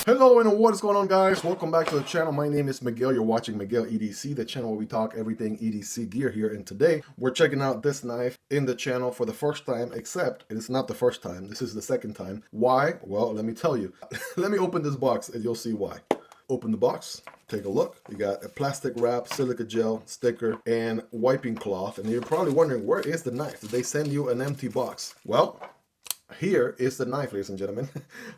Hello and what is going on, guys? Welcome back to the channel. My name is Miguel. You're watching Miguel EDC, the channel where we talk everything EDC gear here. And today we're checking out this knife in the channel for the first time, except it is not the first time. This is the second time. Why? Well, let me tell you. Let me open this box and you'll see why. Open the box, take a look. You got a plastic wrap, silica gel, sticker, and wiping cloth. And you're probably wondering, where is the knife? Did they send you an empty box? Well, here is the knife, ladies and gentlemen.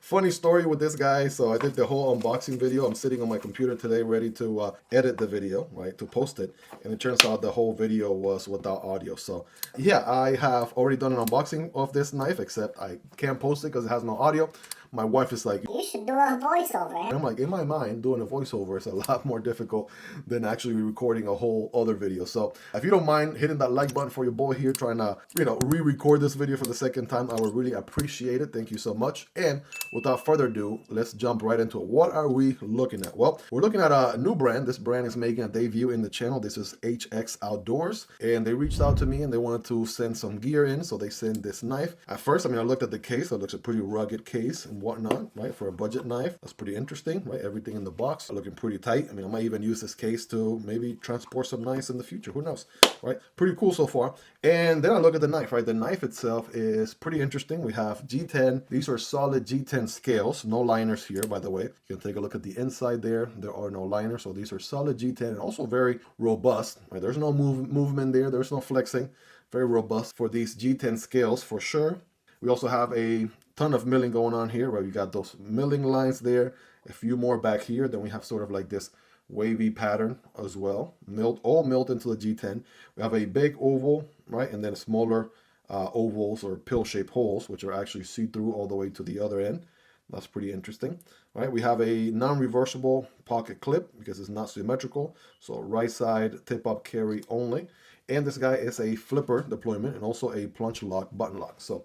Funny story with this guy. So I did the whole unboxing video. I'm sitting on my computer today ready to edit the video, right, to post it. And it turns out the whole video was without audio. So yeah, I have already done an unboxing of this knife, except I can't post it because it has no audio. My wife is like, you should do a voiceover. I'm like, in my mind, doing a voiceover is a lot more difficult than actually recording a whole other video. So if you don't mind hitting that like button for your boy here, trying to, re-record this video for the second time, I would really appreciate it. Thank you so much. And without further ado, let's jump right into it. What are we looking at? Well, we're looking at a new brand. This brand is making a debut in the channel. This is HX Outdoors. And they reached out to me and they wanted to send some gear in. So they sent this knife. At first, I looked at the case. It looks a pretty rugged case and whatnot, right? For a budget knife. That's pretty interesting, right? Everything in the box looking pretty tight. I might even use this case to maybe transport some knives in the future. Who knows, right? Pretty cool so far. And then I look at the knife, right? The knife itself is pretty interesting. We have G10. These are solid G10 scales. No liners here, by the way. You can take a look at the inside there. There are no liners. So these are solid G10 and also very robust, right? There's no movement there. There's no flexing. Very robust for these G10 scales for sure. We also have a ton of milling going on here, right? We got those milling lines there, a few more back here. Then we have sort of like this wavy pattern as well, all milled into the G10. We have a big oval, right? And then smaller ovals or pill-shaped holes, which are actually see-through all the way to the other end. That's pretty interesting, right? We have a non-reversible pocket clip because it's not symmetrical. So right side tip-up carry only. And this guy is a flipper deployment and also a plunge lock button lock. So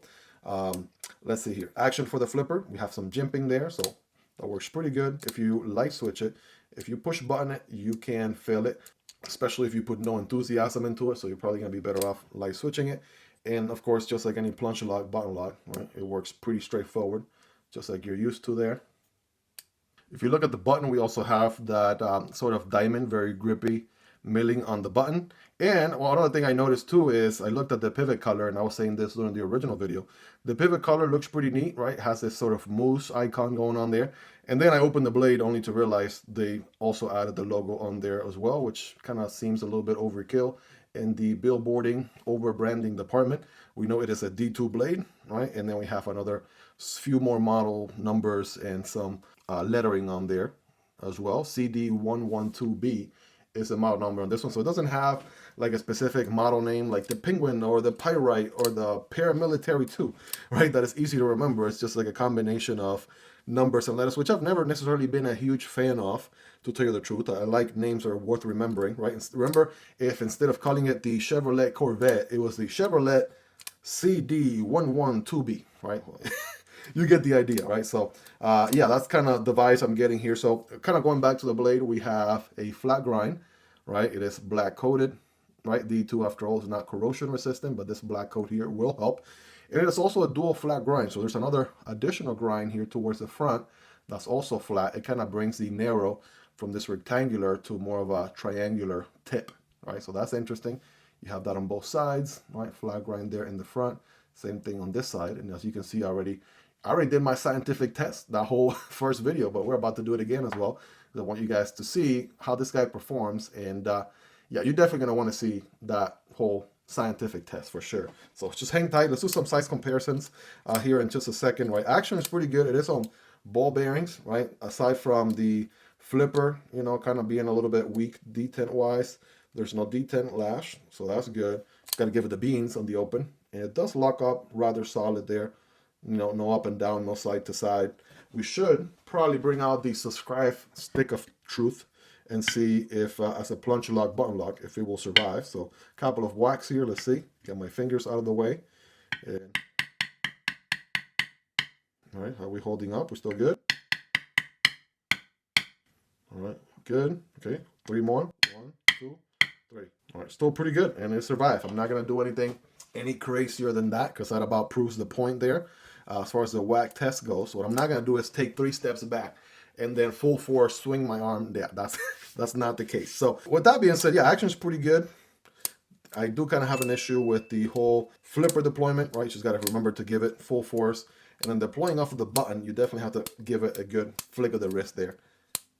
let's see here. Action for the flipper. We have some jimping there, so that works pretty good. If you light switch it, if you push button it, you can fail it, especially if you put no enthusiasm into it. So you're probably gonna be better off light switching it. And of course, just like any plunge lock button lock, right? It works pretty straightforward, just like you're used to there. If you look at the button, we also have that sort of diamond, very grippy milling on the button. And well, another thing I noticed too is I looked at the pivot color, and I was saying this during the original video. The pivot color looks pretty neat, right? It has this sort of moose icon going on there. And then I opened the blade only to realize they also added the logo on there as well, which kind of seems a little bit overkill in the billboarding, over branding department. We know it is a D2 blade, right? And then we have another few more model numbers and some lettering on there as well. CD112B is a model number on this one. So it doesn't have like a specific model name like the Penguin or the Pyrite or the Paramilitary 2, right? That is easy to remember. It's just like a combination of numbers and letters, which I've never necessarily been a huge fan of, to tell you the truth. I like names that are worth remembering, right? Remember, if instead of calling it the Chevrolet Corvette, it was the Chevrolet CD112B, right? You get the idea, right? So yeah, that's kind of the vibes I'm getting here. So kind of going back to the blade, we have a flat grind, right? It is black coated, right? D2 after all is not corrosion resistant, but this black coat here will help. And it is also a dual flat grind. So there's another additional grind here towards the front that's also flat. It kind of brings the narrow from this rectangular to more of a triangular tip, right? So that's interesting. You have that on both sides, right? Flat grind there in the front. Same thing on this side. And as you can see already, I already did my scientific test, that whole first video, but we're about to do it again as well. I want you guys to see how this guy performs. And yeah, you're definitely going to want to see that whole scientific test for sure. So just hang tight. Let's do some size comparisons here in just a second, right? Action is pretty good. It is on ball bearings, right? Aside from the flipper, kind of being a little bit weak detent wise, there's no detent lash, so that's good. Got to give it the beans on the open. And it does lock up rather solid there. No up and down, no side to side. We should probably bring out the subscribe stick of truth and see if, as a plunge lock, button lock, if it will survive. So a couple of whacks here. Let's see. Get my fingers out of the way. And, all right, how are we holding up? We're still good. All right, good. Okay, 3 more. 1, 2, 3. All right, still pretty good, and it survived. I'm not gonna do anything any crazier than that because that about proves the point there. As far as the whack test goes, so what I'm not going to do is take 3 steps back and then full force swing my arm. Yeah, that's not the case. So with that being said, yeah, action's pretty good. I do kind of have an issue with the whole flipper deployment, right? You just got to remember to give it full force. And then deploying off of the button, you definitely have to give it a good flick of the wrist there.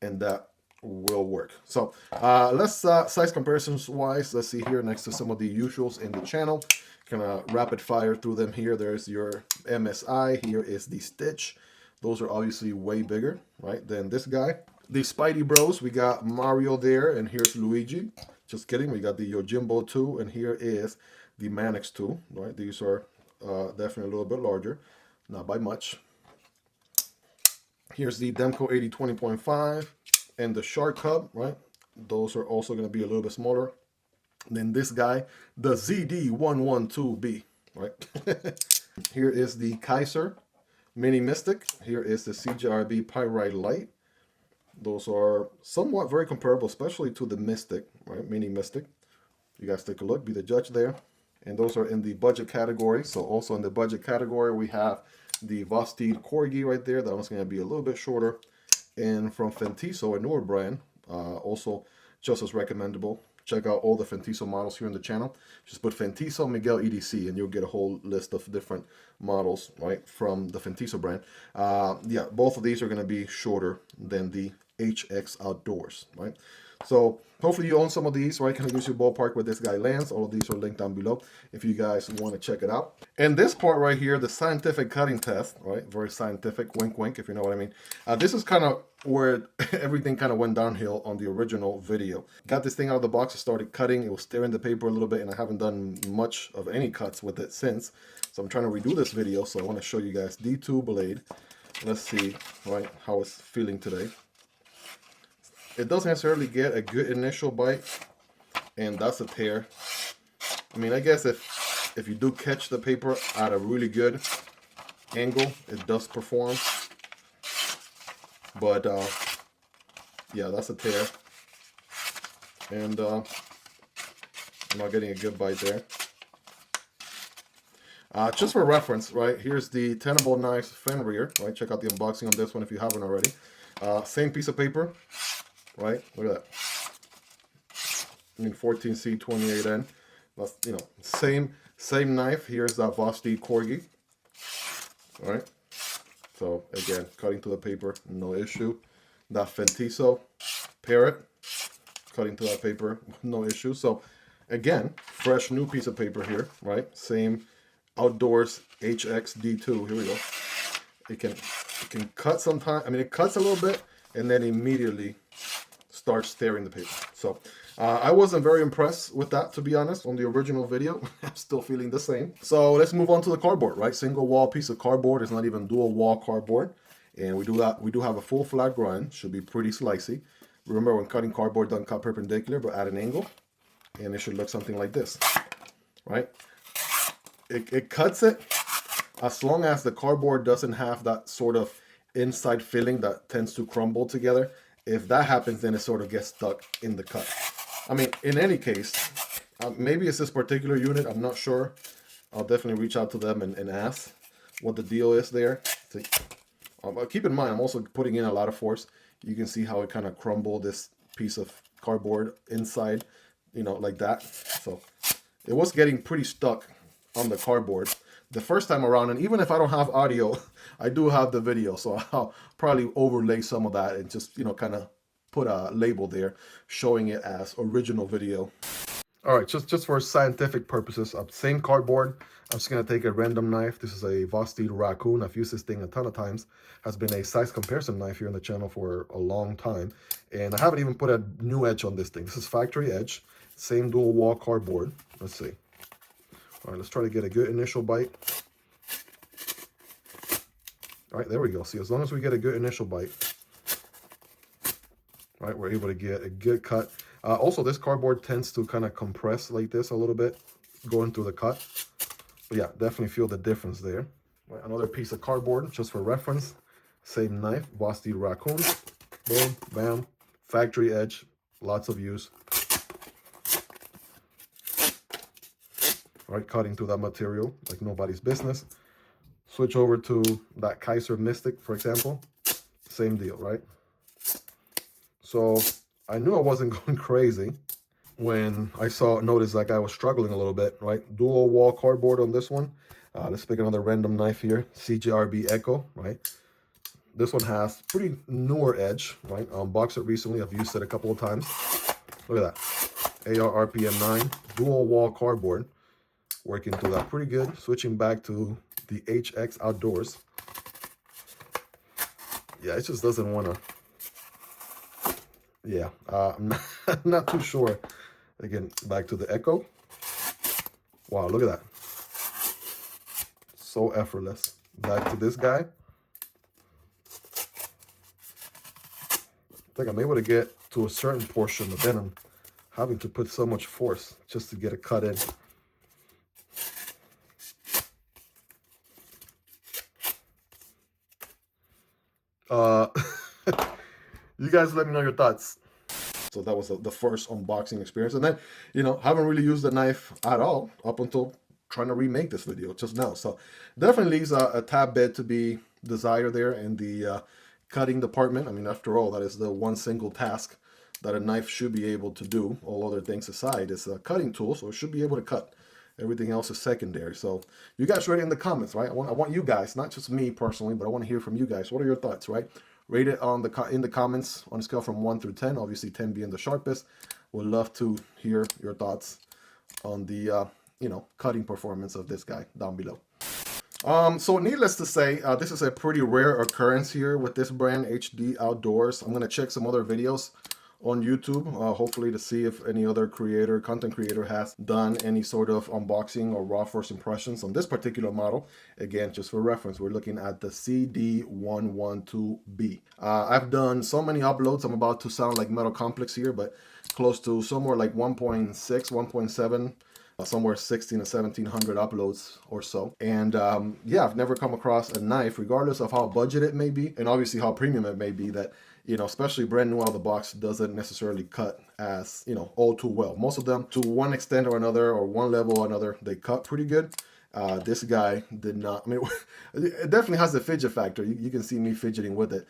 And that will work. So let's size comparisons wise, let's see here next to some of the usuals in the channel. Kind of rapid fire through them here. There's your MSI. Here is the Stitch. Those are obviously way bigger, right, than this guy. The Spidey Bros, we got Mario there, and here's Luigi. Just kidding, we got the Yojimbo 2, and here is the Manix 2, right? These are definitely a little bit larger, not by much. Here's the Demko AD 20.5 and the Shark Cub, right? Those are also going to be a little bit smaller. Then this guy, the ZD112B, right? Here is the Kizer Mini Mystic. Here is the CJRB Pyrite Light. Those are somewhat very comparable, especially to the Mystic, right? Mini Mystic. You guys take a look, be the judge there. And those are in the budget category. So also in the budget category, we have the Vosteed Corgi right there. That one's going to be a little bit shorter. And from Fintiso, a newer brand, also just as recommendable. Check out all the Fintiso models here on the channel. Just put Fintiso Miguel EDC and you'll get a whole list of different models, right, from the Fintiso brand. Yeah, both of these are going to be shorter than the HX Outdoors, right? So hopefully you own some of these, right? Kind of gives you a ballpark where this guy lands. All of these are linked down below if you guys want to check it out. And this part right here, the scientific cutting test, right? Very scientific, wink, wink, if you know what I mean. This is kind of where everything kind of went downhill on the original video. Got this thing out of the box, I started cutting. It was tearing the paper a little bit, and I haven't done much of any cuts with it since. So I'm trying to redo this video, so I want to show you guys D2 blade. Let's see, right, how it's feeling today. It doesn't necessarily get a good initial bite, and that's a tear. I mean, I guess if you do catch the paper at a really good angle, it does perform. But yeah, that's a tear, and I'm not getting a good bite there. Just for reference, right, here's the Tenable Fenrir, right? Check out the unboxing on this one if you haven't already. Same piece of paper. Right, look at that. I mean, 14C28N. That's, you know, same knife. Here's that Vosteed Corgi. All right. So again, cutting to the paper, no issue. That Fintiso Parrot, cutting to that paper, no issue. So again, fresh new piece of paper here, right? Same Outdoors HXD2. Here we go. It can cut sometimes. I mean, it cuts a little bit and then immediately starts tearing the paper. So I wasn't very impressed with that, to be honest, on the original video. I'm still feeling the same. So let's move on to the cardboard, right? Single wall piece of cardboard. It's not even dual wall cardboard. And we do have a full flat grind. Should be pretty slicey. Remember, when cutting cardboard, don't cut perpendicular, but at an angle. And it should look something like this, right? It cuts it as long as the cardboard doesn't have that sort of inside filling that tends to crumble together. If that happens, then it sort of gets stuck in the cut. I mean, in any case, maybe it's this particular unit. I'm not sure. I'll definitely reach out to them and ask what the deal is there. Keep in mind, I'm also putting in a lot of force. You can see how it kind of crumbled this piece of cardboard inside, you know, like that. So it was getting pretty stuck on the cardboard the first time around. And even if I don't have audio, I do have the video, so I'll probably overlay some of that and just, you know, kind of put a label there showing it as original video. All right, just for scientific purposes, same cardboard. I'm just gonna take a random knife. This is a Vosteed Raccoon. I've used this thing a ton of times. Has been a size comparison knife here on the channel for a long time, and I haven't even put a new edge on this thing. This is factory edge, same dual wall cardboard. Let's see. All right, let's try to get a good initial bite. All right, there we go. See, as long as we get a good initial bite, right, we're able to get a good cut. Also, this cardboard tends to kind of compress like this a little bit going through the cut. But yeah, definitely feel the difference there. Right, another piece of cardboard, just for reference. Same knife, Vosteed Raccoon. Boom, bam, factory edge, lots of use. Right, cutting through that material like nobody's business. Switch over to that Kizer Mystic, for example. Same deal, right? So I knew I wasn't going crazy when I noticed that guy was struggling a little bit, right? Dual wall cardboard on this one. Let's pick another random knife here, CJRB Ekko, right? This one has pretty newer edge, right? Unboxed it recently. I've used it a couple of times. Look at that. AR RPM 9, dual wall cardboard. Working through that pretty good. Switching back to the HX Outdoors. Yeah, it just doesn't want to. Yeah, I'm not too sure. Again, back to the Ekko. Wow, look at that. So effortless. Back to this guy. I think I'm able to get to a certain portion, but then I'm having to put so much force just to get it cut in. You guys let me know your thoughts. So that was the first unboxing experience. And then, you know, haven't really used the knife at all up until trying to remake this video just now. So definitely leaves a tad bit to be desired there in the cutting department. I mean, after all, that is the one single task that a knife should be able to do. All other things aside, it's a cutting tool, so it should be able to cut. Everything else is secondary. So you guys rate it in the comments, right? I want you guys, not just me personally, but I want to hear from you guys. What are your thoughts, right? Rate it in the comments on a scale from 1 through 10. Obviously, 10 being the sharpest. Would love to hear your thoughts on the you know, cutting performance of this guy down below. So needless to say, this is a pretty rare occurrence here with this brand, HD Outdoors. I'm gonna check some other videos on YouTube, hopefully to see if any other content creator has done any sort of unboxing or raw first impressions on this particular model. Again, just for reference, we're looking at the CD112B. I've done so many uploads, I'm about to sound like Metal Complex here, but close to somewhere like 1.6, 1.7, somewhere 16 to 1700 uploads or so. And yeah, I've never come across a knife, regardless of how budget it may be, and obviously how premium it may be, that, you know, especially brand new out of the box, doesn't necessarily cut as, you know, all too well. Most of them, to one extent or another, or one level or another, they cut pretty good. This guy did not. I mean, it definitely has the fidget factor. You can see me fidgeting with it,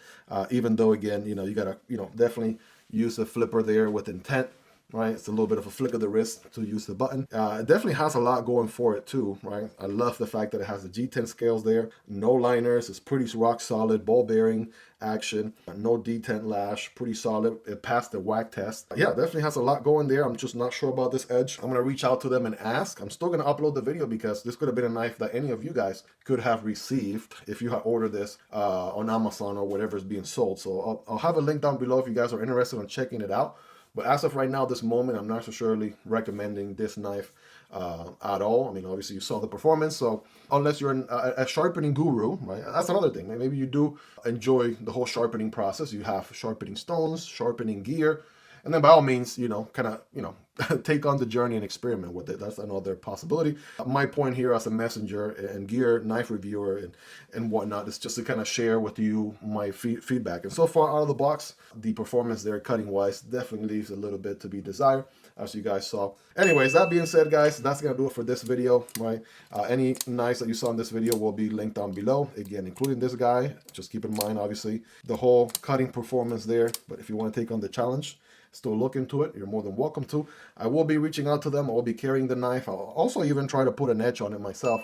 even though, again, you know, you gotta, you know, definitely use a flipper there with intent. Right, it's a little bit of a flick of the wrist to use the button. It definitely has a lot going for it too, right? I love the fact that it has the G10 scales there, no liners, it's pretty rock solid, ball bearing action, no detent lash, pretty solid. It passed the whack test. Yeah, definitely has a lot going there. I'm just not sure about this edge. I'm gonna reach out to them and ask. I'm still gonna upload the video because this could have been a knife that any of you guys could have received if you had ordered this on Amazon or whatever is being sold. So I'll have a link down below if you guys are interested in checking it out. But as of right now, this moment, I'm not necessarily recommending this knife at all. I mean, obviously you saw the performance, so unless you're a sharpening guru, right? That's another thing. Maybe you do enjoy the whole sharpening process. You have sharpening stones, sharpening gear, and then by all means, you know, kind of, you know, take on the journey and experiment with it. That's another possibility. My point here as a messenger and gear knife reviewer and whatnot is just to kind of share with you my feedback. And so far out of the box, the performance there cutting wise definitely leaves a little bit to be desired, as you guys saw. Anyways, that being said, guys, that's gonna do it for this video, right? Any knives that you saw in this video will be linked down below, again, including this guy. Just keep in mind, obviously, the whole cutting performance there. But if you want to take on the challenge, still look into it, you're more than welcome to. I will be reaching out to them. I will be carrying the knife. I'll also even try to put an edge on it myself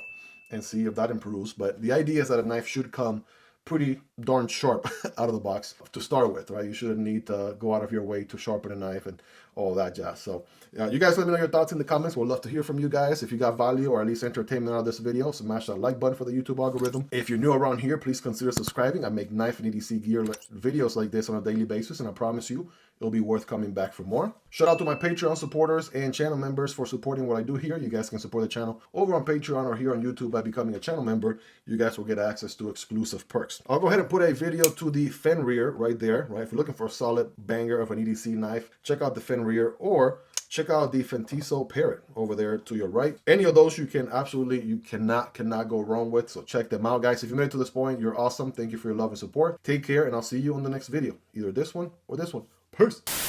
and see if that improves. But the idea is that a knife should come pretty darn sharp out of the box to start with, right? You shouldn't need to go out of your way to sharpen a knife and all that jazz. So you guys let me know your thoughts in the comments. We'd love to hear from you guys. If you got value or at least entertainment out of this video, smash that like button for the YouTube algorithm. If you're new around here, please consider subscribing. I make knife and EDC gear videos like this on a daily basis, and I promise you it'll be worth coming back for more. Shout out to my Patreon supporters and channel members for supporting what I do here. You guys can support the channel over on Patreon or here on YouTube by becoming a channel member. You guys will get access to exclusive perks. I'll go ahead and put a video to the Fenrir right there, right? If you're looking for a solid banger of an EDC knife, check out the Fenrir, or check out the Fintiso Parrot over there to your right. Any of those you cannot go wrong with. So check them out, guys. If you made it to this point, you're awesome. Thank you for your love and support. Take care, and I'll see you on the next video. Either this one or this one. Peace.